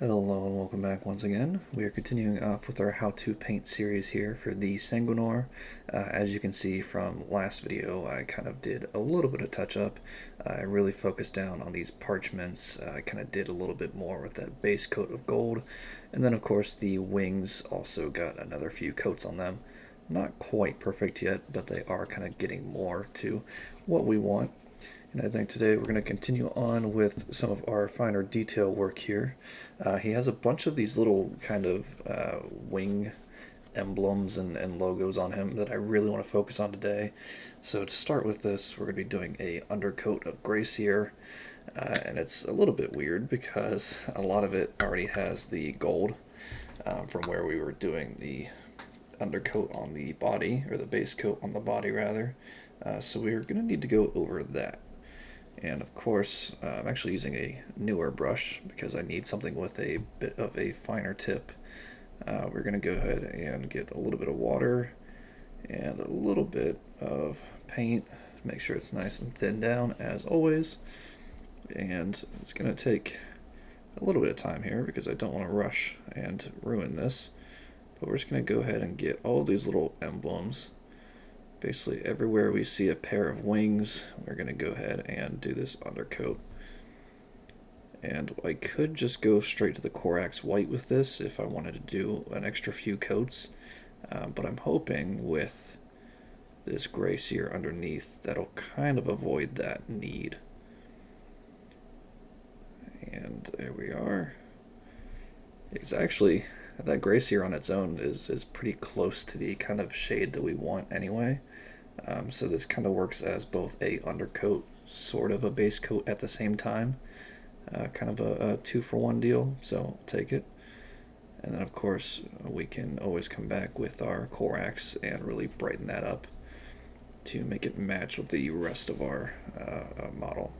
Hello and welcome back once again. We are continuing off with our how to paint series here for the Sanguinor. As you can see from last video, I kind of did a little bit of touch up. I really focused down on these parchments. I kind of did a little bit more with that base coat of gold. And then of course the wings also got another few coats on them. Not quite perfect yet, but they are kind of getting more to what we want. And I think today we're going to continue on with some of our finer detail work here. He has a bunch of these little kind of wing emblems and logos on him that I really want to focus on today. So to start with this, we're going to be doing a undercoat of Gracier. And it's a little bit weird because a lot of it already has the gold from where we were doing the undercoat on the body, or the base coat on the body rather. So we're going to need to go over that. And of course, I'm actually using a newer brush because I need something with a bit of a finer tip. We're going to go ahead and get a little bit of water and a little bit of paint. Make sure it's nice and thin down as always. And it's going to take a little bit of time here because I don't want to rush and ruin this. But we're just going to go ahead and get all these little emblems. Basically everywhere we see a pair of wings, we're going to go ahead and do this undercoat. And I could just go straight to the Corax white with this if I wanted to do an extra few coats. But I'm hoping with this Gracier underneath, that'll kind of avoid that need. And there we are. It's actually, that Gracier on its own is pretty close to the kind of shade that we want anyway. So this kind of works as both a undercoat, sort of a base coat at the same time. Kind of a 2-for-1 deal, so I'll take it. And then of course we can always come back with our Corax and really brighten that up to make it match with the rest of our model.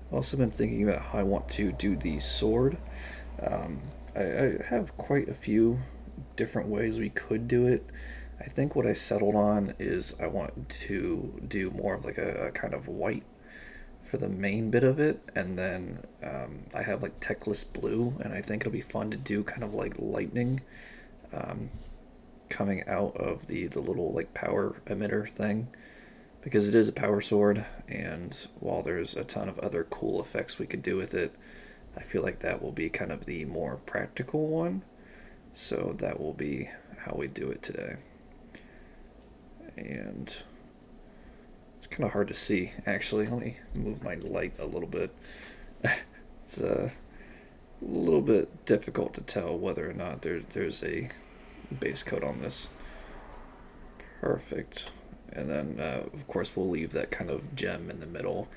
I've also been thinking about how I want to do the sword. I have quite a few different ways we could do it. I think what I settled on is I want to do more of like a kind of white for the main bit of it, and then I have like Techless blue, and I think it'll be fun to do kind of like lightning coming out of the little like power emitter thing, because it is a power sword, and while there's a ton of other cool effects we could do with it, I feel like that will be kind of the more practical one. So that will be how we do it today. And it's kind of hard to see, actually. Let me move my light a little bit. It's a little bit difficult to tell whether or not there's a base coat on this. Perfect. And then, of course, we'll leave that kind of gem in the middle.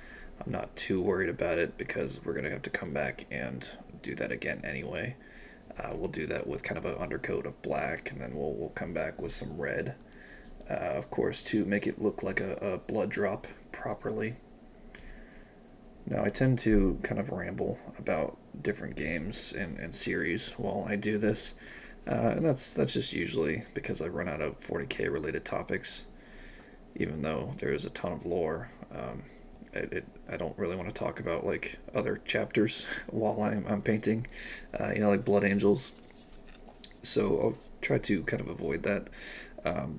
I'm not too worried about it because we're going to have to come back and do that again anyway. We'll do that with kind of an undercoat of black, and then we'll come back with some red. Of course, to make it look like a blood drop properly. Now, I tend to kind of ramble about different games and series while I do this, and that's just usually because I run out of 40k related topics. Even though there is a ton of lore, I don't really want to talk about like other chapters while I'm painting, like Blood Angels. So I'll try to kind of avoid that.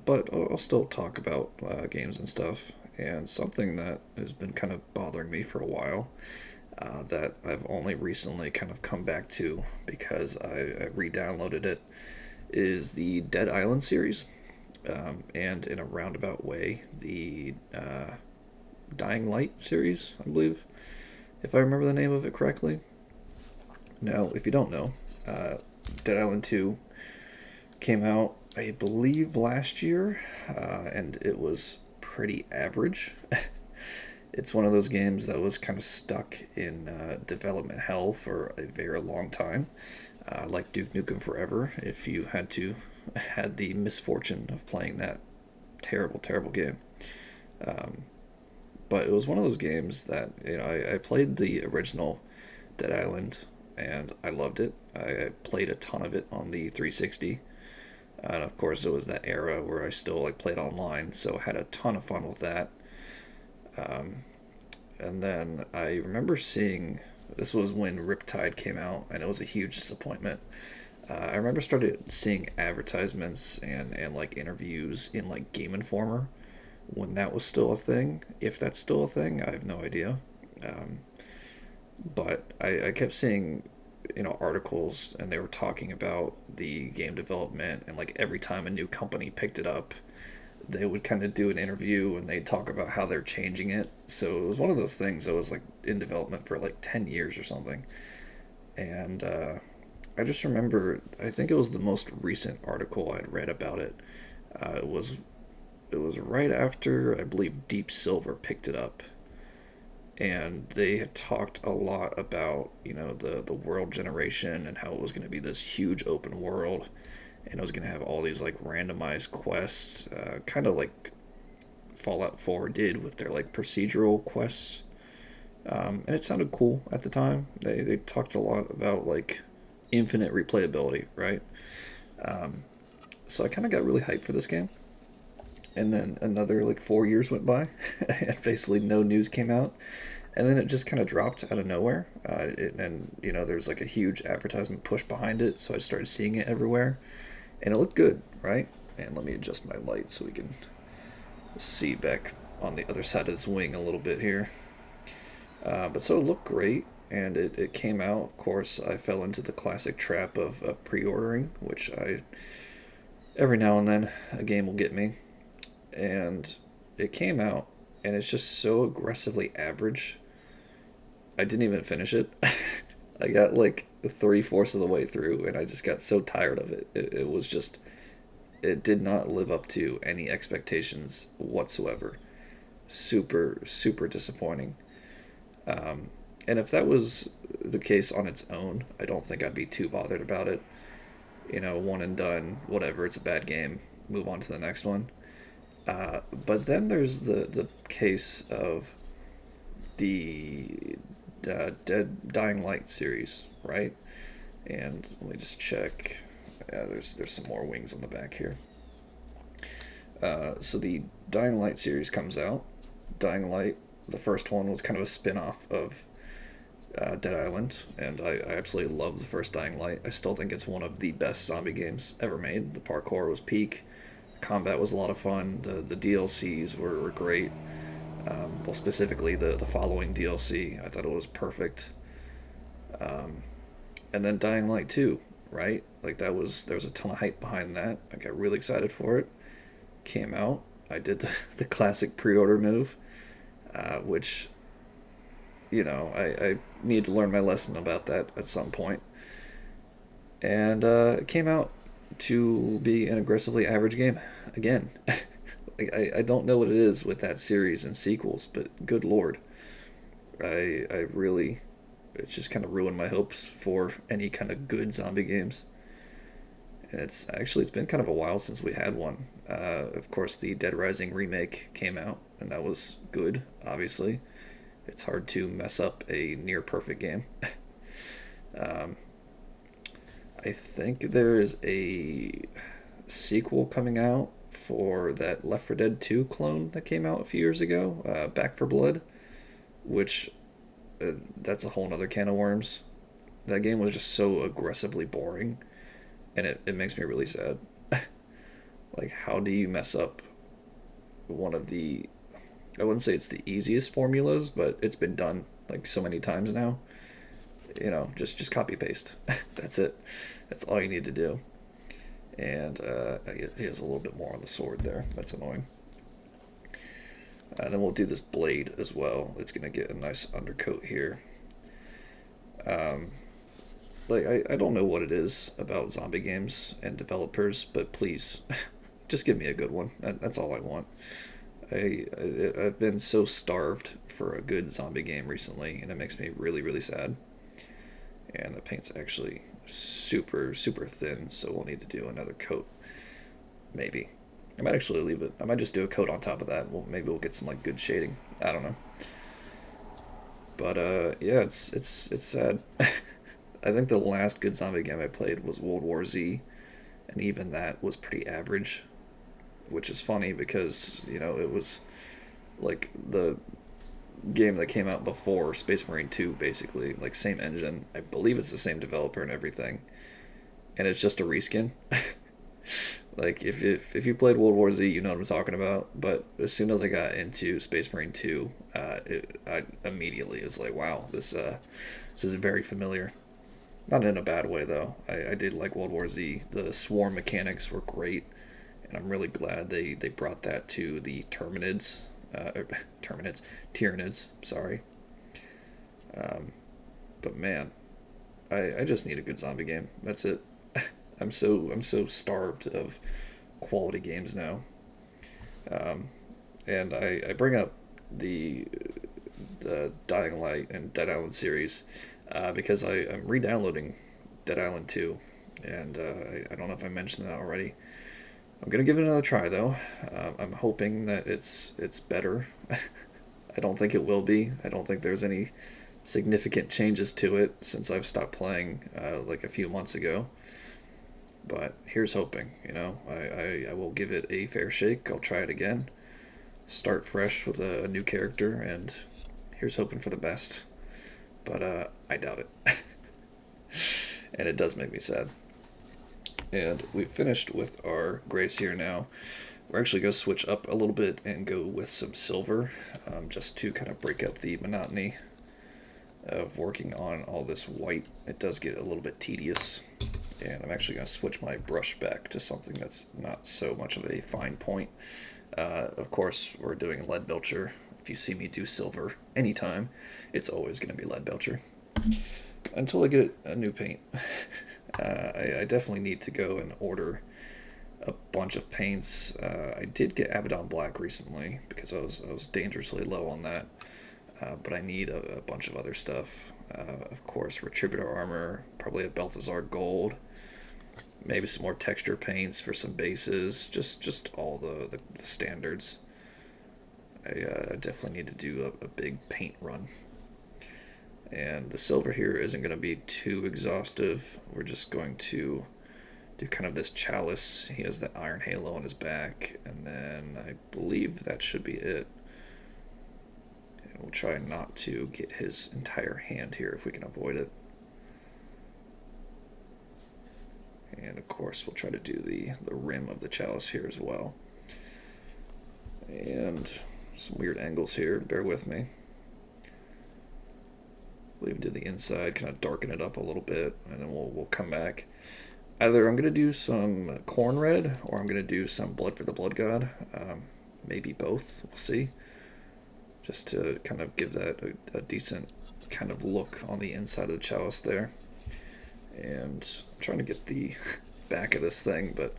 But I'll still talk about games and stuff. And something that has been kind of bothering me for a while, that I've only recently kind of come back to because I re-downloaded it, is the Dead Island series. And in a roundabout way, the Dying Light series, I believe, if I remember the name of it correctly. Now, if you don't know, Dead Island 2 came out, I believe, last year, and it was pretty average. It's one of those games that was kind of stuck in development hell for a very long time, like Duke Nukem Forever, if you had the misfortune of playing that terrible, terrible game. But it was one of those games that, I played the original Dead Island, and I loved it. I played a ton of it on the 360. And of course, it was that era where I still played online, so I had a ton of fun with that. And then I remember seeing This was when Riptide came out, and it was a huge disappointment. I remember started seeing advertisements and like interviews in like Game Informer when that was still a thing. If that's still a thing, I have no idea. Um, but I kept seeing, articles, and they were talking about the game development, and like every time a new company picked it up, they would kind of do an interview and they'd talk about how they're changing it. So it was one of those things that was like in development for like 10 years or something. And I just remember, I think it was the most recent article I'd read about it. It was right after, I believe, Deep Silver picked it up, and they had talked a lot about, the world generation and how it was going to be this huge open world, and it was going to have all these like randomized quests, kind of like Fallout 4 did with their like procedural quests. And it sounded cool at the time. They talked a lot about like infinite replayability, right? So I kind of got really hyped for this game. And then another like 4 years went by, and basically no news came out. And then it just kind of dropped out of nowhere. And there's like a huge advertisement push behind it, so I started seeing it everywhere, and it looked good, right? And let me adjust my light so we can see back on the other side of this wing a little bit here. But so it looked great, and it came out. Of course, I fell into the classic trap of pre-ordering, which every now and then a game will get me. And it came out, and it's just so aggressively average. I didn't even finish it. I got like 3/4 of the way through, and I just got so tired of it. It was just, it did not live up to any expectations whatsoever. Super, super disappointing. Um, and if that was the case on its own, I don't think I'd be too bothered about it. One and done, whatever, it's a bad game, move on to the next one. But then there's the case of the Dead Dying Light series, right? And let me just check. Yeah, there's some more wings on the back here. So the Dying Light series comes out. Dying Light, the first one, was kind of a spin-off of Dead Island, and I absolutely love the first Dying Light. I still think it's one of the best zombie games ever made. The parkour was peak. Combat was a lot of fun. The DLCs were great. Well, specifically the following DLC, I thought it was perfect. Um, and then Dying Light 2, right? Like there was a ton of hype behind that. I got really excited for it. Came out. I did the classic pre-order move, which I need to learn my lesson about that at some point. And it came out to be an aggressively average game again. I don't know what it is with that series and sequels, but good lord, I really, it's just kind of ruined my hopes for any kind of good zombie games. And it's been kind of a while since we had one. Of course, the Dead Rising remake came out, and that was good. Obviously, it's hard to mess up a near perfect game. um, I think there's a sequel coming out for that Left 4 Dead 2 clone that came out a few years ago, Back 4 Blood, which that's a whole nother can of worms. That game was just so aggressively boring, and it makes me really sad. Like, how do you mess up one of the, I wouldn't say it's the easiest formulas, but it's been done like so many times now. Just copy paste. That's it. That's all you need to do. And he has a little bit more on the sword there. That's annoying. And then we'll do this blade as well. It's going to get a nice undercoat here. Um, like, I don't know what it is about zombie games and developers, but please, just give me a good one. That's all I want. I've been so starved for a good zombie game recently, and it makes me really, really sad. And the paint's actually super, super thin, so we'll need to do another coat. Maybe. I might actually leave it. I might just do a coat on top of that. Maybe we'll get some like good shading. I don't know. But yeah, it's sad. I think the last good zombie game I played was World War Z, and even that was pretty average, which is funny because it was like game that came out before Space Marine 2, basically. Like, same engine. I believe it's the same developer and everything. And it's just a reskin. Like, if you played World War Z, you know what I'm talking about. But as soon as I got into Space Marine 2, I immediately was like, wow, this is very familiar. Not in a bad way, though. I did like World War Z. The swarm mechanics were great, and I'm really glad they brought that to the Terminids. Tyranids, sorry. But man, I just need a good zombie game. That's it. I'm so starved of quality games now. Um, and I bring up the the Dying Light and Dead Island series because I'm re-downloading Dead Island 2, and I don't know if I mentioned that already. I'm gonna give it another try though. I'm hoping that it's better. I don't think it will be. I don't think there's any significant changes to it since I've stopped playing like a few months ago. But here's hoping, I will give it a fair shake. I'll try it again. Start fresh with a new character, and here's hoping for the best. But I doubt it. And it does make me sad. And we've finished with our grace here now. We're actually going to switch up a little bit and go with some silver, just to kind of break up the monotony of working on all this white. It does get a little bit tedious. And I'm actually going to switch my brush back to something that's not so much of a fine point. Of course, we're doing Leadbelcher. If you see me do silver anytime, it's always going to be Leadbelcher. Until I get a new paint. I definitely need to go and order a bunch of paints. I did get Abaddon Black recently because I was dangerously low on that. But I need a bunch of other stuff. Of course, Retributor Armor, probably a Balthazar Gold, maybe some more texture paints for some bases, just all the standards. I definitely need to do a big paint run. And the silver here isn't going to be too exhaustive. We're just going to do kind of this chalice. He has that iron halo on his back, and then I believe that should be it. And we'll try not to get his entire hand here if we can avoid it. And of course we'll try to do the rim of the chalice here as well. And some weird angles here, bear with me. We'll even do the inside, kind of darken it up a little bit, and then we'll come back. Either I'm going to do some corn red, or I'm going to do some blood for the blood god. Maybe both, we'll see. Just to kind of give that a decent kind of look on the inside of the chalice there. And I'm trying to get the back of this thing, but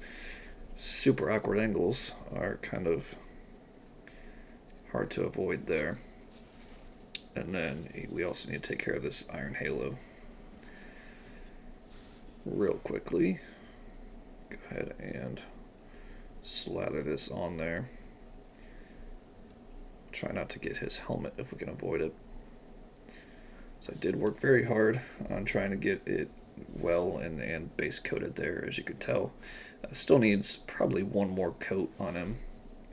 super awkward angles are kind of hard to avoid there. And then we also need to take care of this iron halo real quickly. Go ahead and slather this on there. Try not to get his helmet if we can avoid it. So I did work very hard on trying to get it well and base coated there, as you could tell. Still needs probably one more coat on him,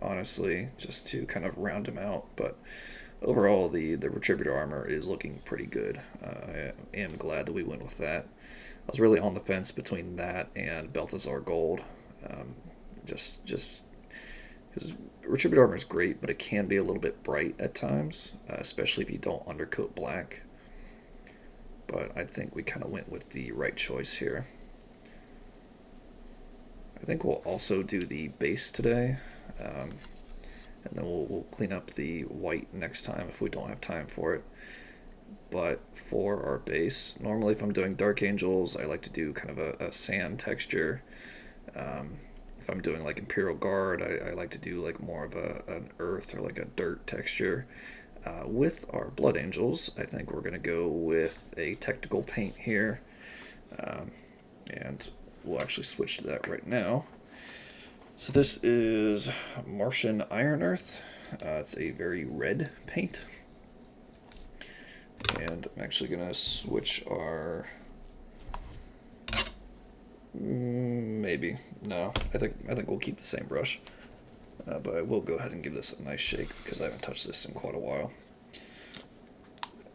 honestly, just to kind of round him out. But overall, the Retributor Armor is looking pretty good. I am glad that we went with that. I was really on the fence between that and Balthazar Gold. Just because Retributor Armor is great, but it can be a little bit bright at times, especially if you don't undercoat black. But I think we kind of went with the right choice here. I think we'll also do the base today. And then we'll clean up the white next time if we don't have time for it. But for our base, normally if I'm doing Dark Angels, I like to do kind of a sand texture. If I'm doing like Imperial Guard, I like to do like more of an earth or like a dirt texture. With our Blood Angels, I think we're going to go with a technical paint here. And we'll actually switch to that right now. So this is Martian Iron Earth. It's a very red paint. And I'm actually going to switch our... maybe. No, I think we'll keep the same brush. But I will go ahead and give this a nice shake because I haven't touched this in quite a while.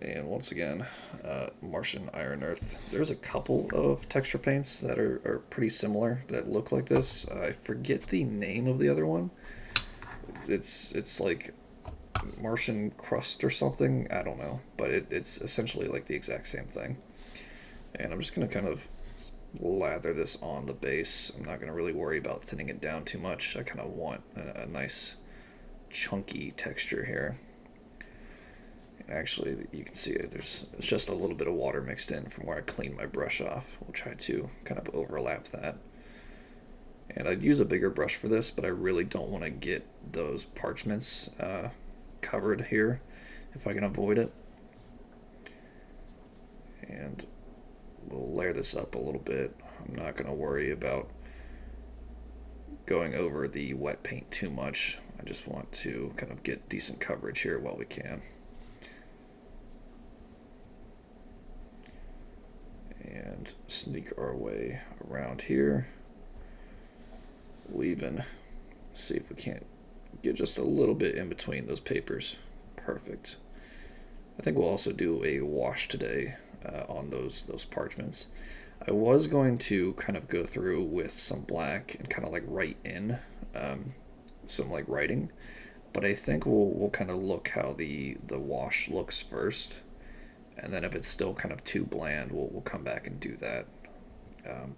And once again, Martian Iron Earth. There's a couple of texture paints that are pretty similar that look like this. I forget the name of the other one. It's like Martian crust or something. I don't know, but it's essentially like the exact same thing. And I'm just gonna kind of lather this on the base. I'm not gonna really worry about thinning it down too much. I kind of want a nice chunky texture here. Actually, you can see it's just a little bit of water mixed in from where I cleaned my brush off. We'll try to kind of overlap that. And I'd use a bigger brush for this, but I really don't want to get those parchments covered here if I can avoid it. And we'll layer this up a little bit. I'm not going to worry about going over the wet paint too much. I just want to kind of get decent coverage here while we can. And sneak our way around here. We'll even see if we can't get just a little bit in between those papers. Perfect. I think we'll also do a wash today on those parchments. I was going to kind of go through with some black and kind of like write in some like writing, but I think we'll kind of look how the wash looks first, and then if it's still kind of too bland, we'll come back and do that.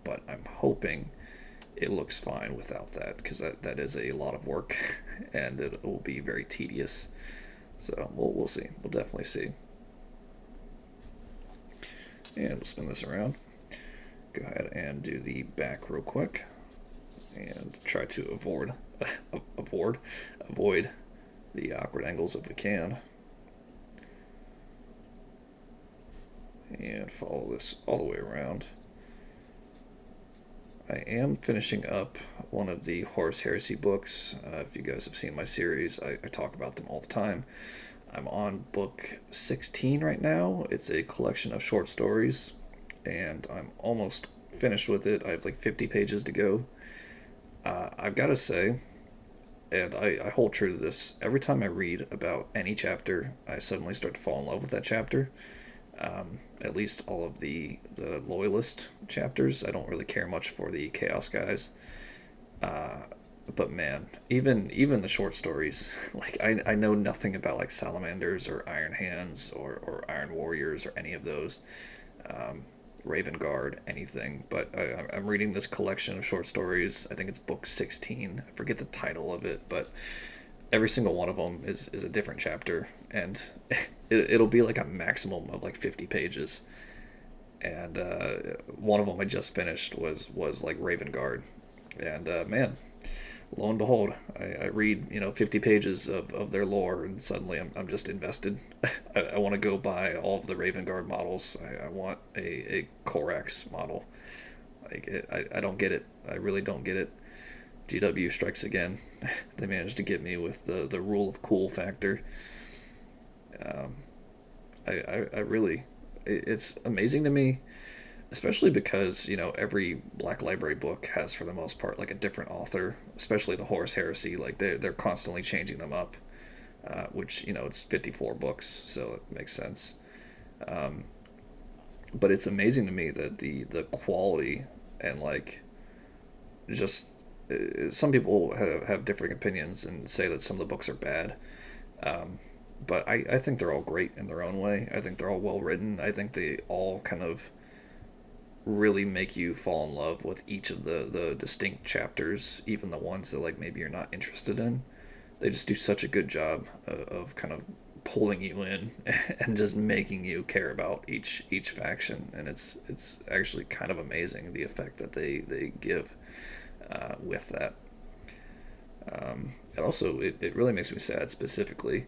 But I'm hoping it looks fine without that, because that is a lot of work and it will be very tedious. So we'll see. We'll definitely see. And we'll spin this around. Go ahead and do the back real quick, and try to avoid the awkward angles if we can. And follow this all the way around. I am finishing up one of the Horus Heresy books. If you guys have seen my series, I talk about them all the time. I'm on book 16 right now. It's a collection of short stories, and I'm almost finished with it. I have like 50 pages to go. I've got to say, and I hold true to this, every time I read about any chapter, I suddenly start to fall in love with that chapter. At least all of the loyalist chapters. I don't really care much for the chaos guys. But man, even the short stories, like I know nothing about like salamanders or iron hands or iron warriors or any of those, Raven Guard, anything. But I'm reading this collection of short stories. I think it's book 16. I forget the title of it, but every single one of them is a different chapter, and it'll be like a maximum of like 50 pages. And one of them I just finished was like Raven Guard, and man, lo and behold, I read 50 pages of their lore, and suddenly I'm just invested. I want to go buy all of the Raven Guard models. I want a Corax model. I don't get it. I really don't get it. GW strikes again. They managed to get me with the rule of cool factor. I really, it's amazing to me, especially because every Black Library book has for the most part like a different author, especially the Horus Heresy. Like they're constantly changing them up, which it's 54 books, so it makes sense. But it's amazing to me that the quality and like just some people have different opinions and say that some of the books are bad. But I think they're all great in their own way. I think they're all well written. I think they all kind of really make you fall in love with each of the distinct chapters, even the ones that like maybe you're not interested in. They just do such a good job of kind of pulling you in and just making you care about each faction, and it's actually kind of amazing the effect that they give with that. And also, it really makes me sad specifically.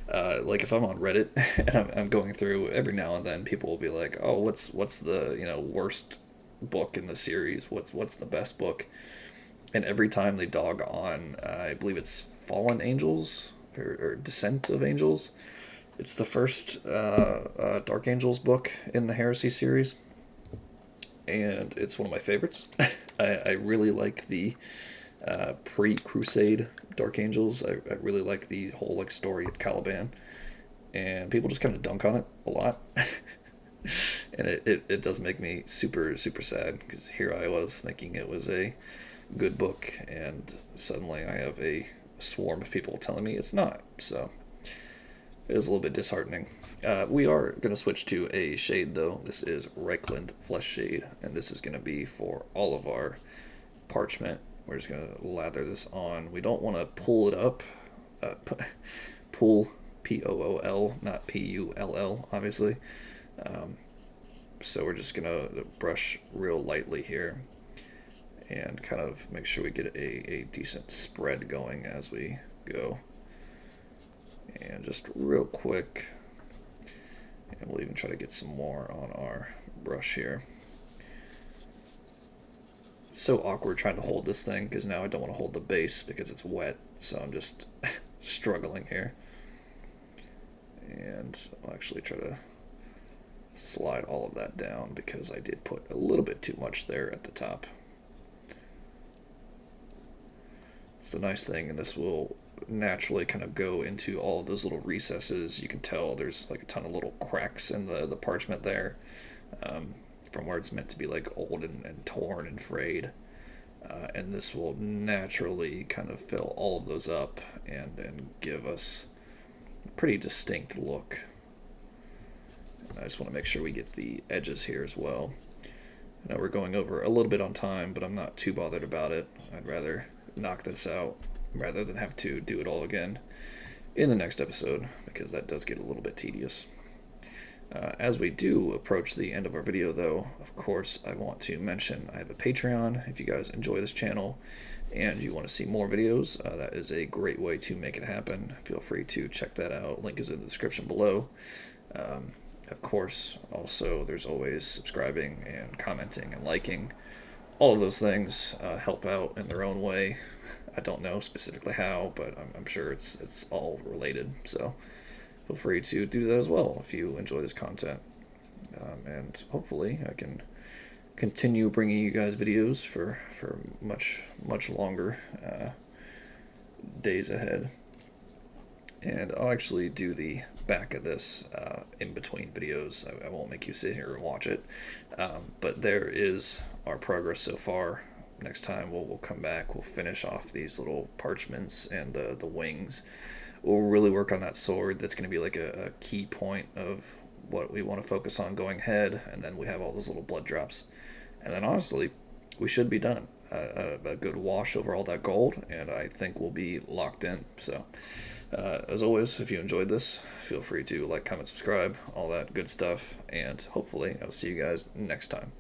Like if I'm on Reddit and I'm going through every now and then, people will be like, "Oh, what's the worst book in the series? What's the best book?" And every time they dog on, I believe it's Fallen Angels or Descent of Angels. It's the first Dark Angels book in the Heresy series, and it's one of my favorites. I really like the pre-Crusade Dark Angels. I really like the whole like story of Caliban, and people just kind of dunk on it a lot. And it does make me super, super sad, because here I was thinking it was a good book, and suddenly I have a swarm of people telling me it's not. So it is a little bit disheartening. We are going to switch to a shade, though. This is Reichland Flesh Shade, and this is going to be for all of our parchment. We're just going to lather this on. We don't want to pull it up. Pull, P-O-O-L, not P-U-L-L, obviously. So we're just going to brush real lightly here and kind of make sure we get a decent spread going as we go. And just real quick, and we'll even try to get some more on our brush here. It's so awkward trying to hold this thing, because now I don't want to hold the base because it's wet, so I'm just struggling here. And I'll actually try to slide all of that down, because I did put a little bit too much there at the top. It's a nice thing, and this will naturally kind of go into all of those little recesses. You can tell there's like a ton of little cracks in the parchment there, from where it's meant to be like old and torn and frayed. And this will naturally kind of fill all of those up and give us a pretty distinct look. And I just want to make sure we get the edges here as well. I know we're going over a little bit on time, but I'm not too bothered about it. I'd rather knock this out rather than have to do it all again in the next episode, because that does get a little bit tedious. As we do approach the end of our video, though, of course, I want to mention I have a Patreon. If you guys enjoy this channel and you want to see more videos, that is a great way to make it happen. Feel free to check that out. Link is in the description below. Of course, also, there's always subscribing and commenting and liking. All of those things help out in their own way. I don't know specifically how, but I'm sure it's all related. So feel free to do that as well if you enjoy this content. And hopefully I can continue bringing you guys videos for much longer days ahead. And I'll actually do the back of this in between videos. I won't make you sit here and watch it. But there is our progress so far. Next time we'll come back, we'll finish off these little parchments and the wings. We'll really work on that sword. That's going to be like a key point of what we want to focus on going ahead. And then we have all those little blood drops. And then honestly, we should be done. A good wash over all that gold, and I think we'll be locked in. So as always, if you enjoyed this, feel free to like, comment, subscribe, all that good stuff, and hopefully I'll see you guys next time.